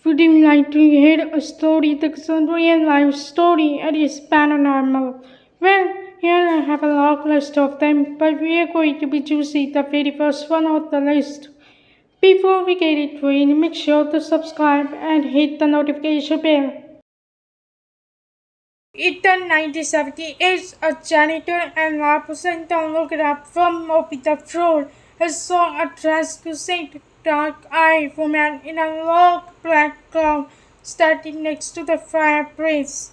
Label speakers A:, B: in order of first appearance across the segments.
A: Would you like to hear a story that's a real life story and is paranormal? Well, here I have a long list of them, but we are going to be choosing the very first one on the list. Before we get into it, make sure to subscribe and hit the notification bell. In 1978, a janitor and lab presenter looked up from the floor and saw a translucent dark-eyed woman in a long black gown standing next to the fireplace.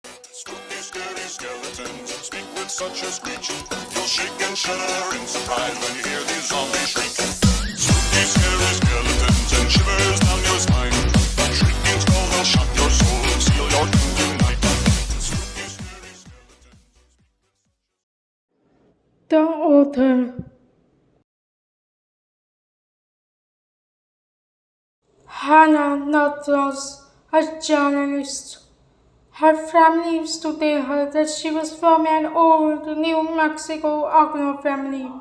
B: Spooky, scary skeletons speak with such a screech. You'll shake and shudder in surprise when you hear these zombies shriek. Spooky, scary skeletons and shivers down your spine. A shrieking skull will shock your soul and seal your doom tonight. Spooky, scary skeletons.
A: The author. Hannah Northros, a journalist. Her family used to tell her that she was from an old New Mexico Agno family.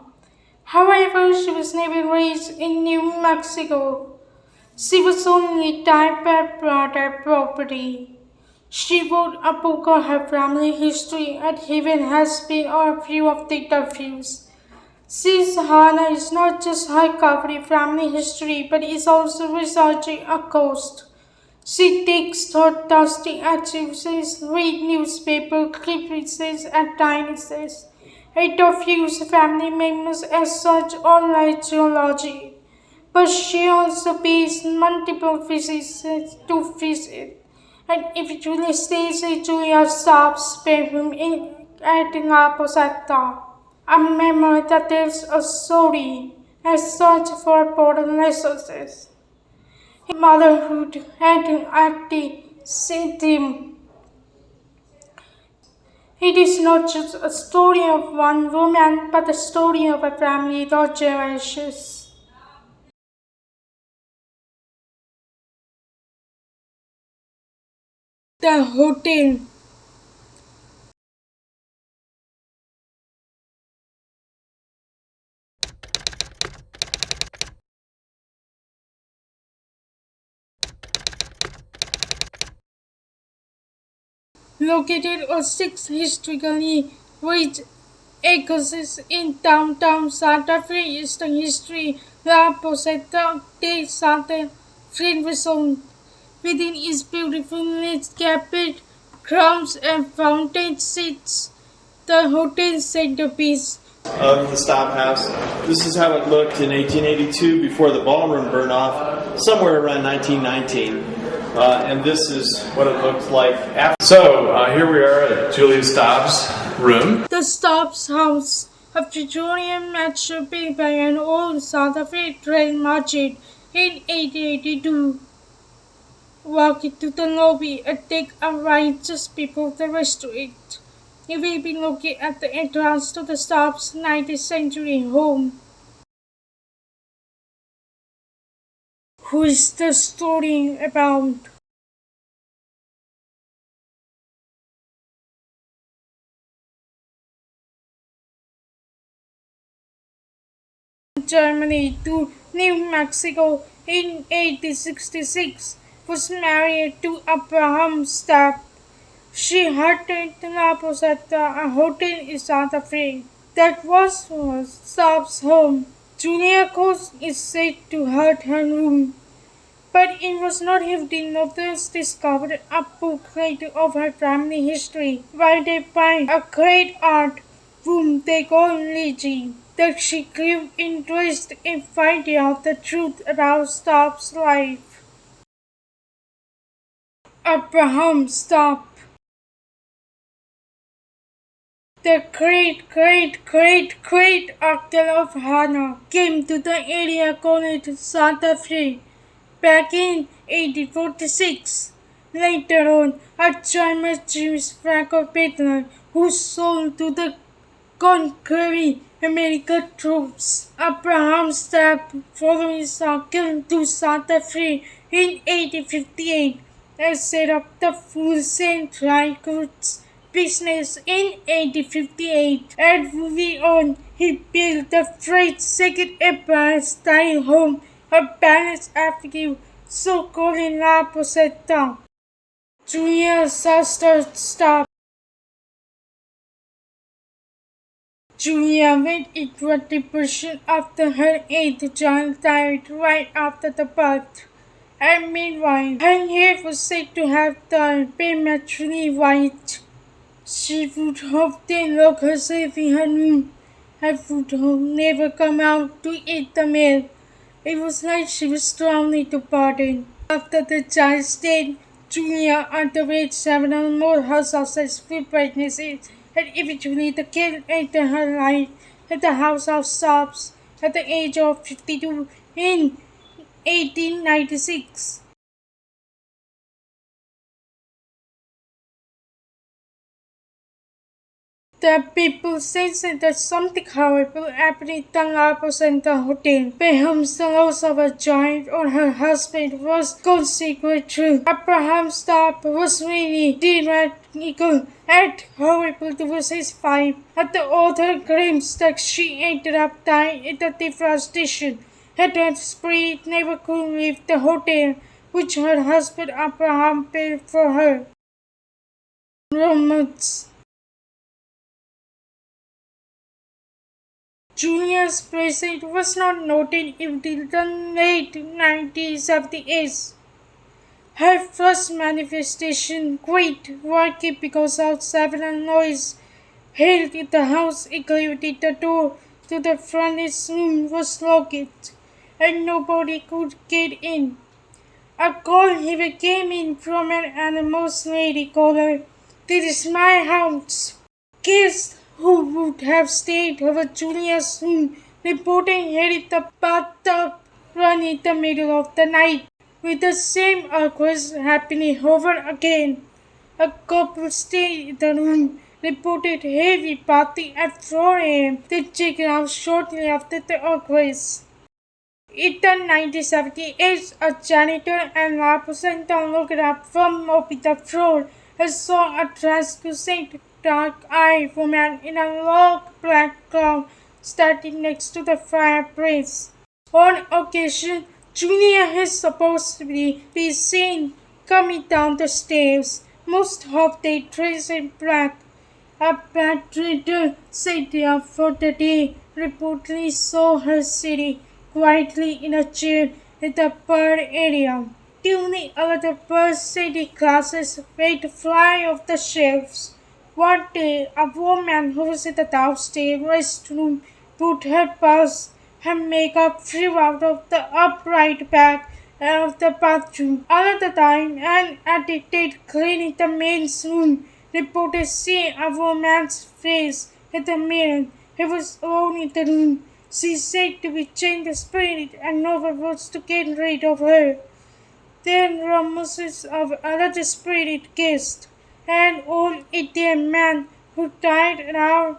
A: However, she was never raised in New Mexico. She was only tied by blood and property. She wrote a book on her family history and even has been on a few of the interviews. Since Hannah is not just covering family history but is also researching a ghost. She takes thought dusty activities, read newspaper clippings and dinosaurs, interviews family members as such online geology. But she also pays multiple visits to visit and eventually stays into your Staab's bedroom at La Posada. A memory that tells a story as such for important lessons. Motherhood and anti-Semitism. It is not just a story of one woman, but a story of a family that generations. The Hotel. Located on 6 historically rich acres in downtown Santa Fe is the history La Posada de Santa Fe Zone. Within its beautiful landscaped grounds and fountain seats, the hotel centerpiece.
C: Of the Staab house. This is how it looked in 1882 before the ballroom burned off, somewhere around 1919. And this is what it looked like after. So here we are at Julia Staab's room.
A: The Staab's house, a Victorian mansion built by an old Santa Fe train merchant in 1882. Walk into the lobby and take a right just before the restaurant. You will be looking at the entrance to the Staab's 19th century home. Who is the story about? Germany to New Mexico in 1866, was married to Abraham Staab. She had La Posada, a hotel in Santa Fe. That was Staab's home. Julia Coast is said to hurt her room, but it was not hidden. Others discovered a booklet of her family history, while they find a great art room they call Lizzie, that she grew interest in finding out the truth about Staab's life. Abraham Staab. The great-great-great-great uncle of Hannah came to the area called Santa Fe back in 1846. Later on, a German Jewish Franco peddler who sold to the conquering American troops. Abraham Staab followed his uncle to Santa Fe in 1858 and set up the wholesale dry goods business in 1858, and moving on, he built the French Second Empire style home on Palace Avenue so called in La Posada. Julia's sister Staab. Julia went into a depression after her eighth child died right after the birth. And meanwhile, her hair was said to have turned prematurely white. She would often lock herself in her room and would never come out to eat the meal. It was like she was strongly departed. After the child's death, Julia underwent several more unsuccessful pregnancies, and eventually the kid ended her life at the house of Staab's at the age of 52 in 1896. The people said that something horrible happened at the La Posada Hotel. Perhaps the loss of a child or her husband was considered true. Abraham Staab was really tyrannical and horrible towards his wife, and the author claims that she ended up dying in the devastation, and that spirit never could leave the hotel which her husband Abraham built for her. Romans. Julia's presence was not noted until the late 1970s. Her first manifestation quit working because of several noise held in the house, including the door to the furnace room was locked and nobody could get in. A call even came in from an anonymous lady caller. "This is my house." Guests who would have stayed over Julia's room reported hearing the bathtub run in the middle of the night, with the same occurrence happening over again. A couple staying in the room reported heavy bathing at 4 a.m. They checked out shortly after the occurrence. In the 1978, a janitor and La Posada looked up from mopping the floor and saw a translucent dark-eyed woman in a long black gown standing next to the fireplace. On occasion, Julia has supposedly been seen coming down the stairs, most of them dressed in black. A bartender sat there for the day reportedly saw her sitting quietly in a chair in the bar area. During other birthday classes made fly off the shelves. One day, a woman who was in the downstairs restroom put her purse and makeup flew out of the upright back of the bathroom. Another time, an attendant cleaning the men's room reported seeing a woman's face in the mirror. It was alone in the room. She said to be chained the spirit and no one wants to get rid of her. Then rumors of another spirit guest, an old Indian man who died around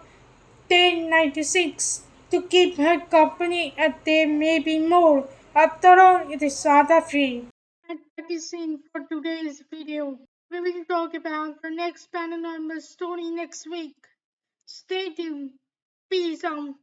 A: 1096 to keep her company, and there may be more. After all, it is Sada free. And that is it for today's video. We will talk about the next paranormal story next week. Stay tuned. Peace out.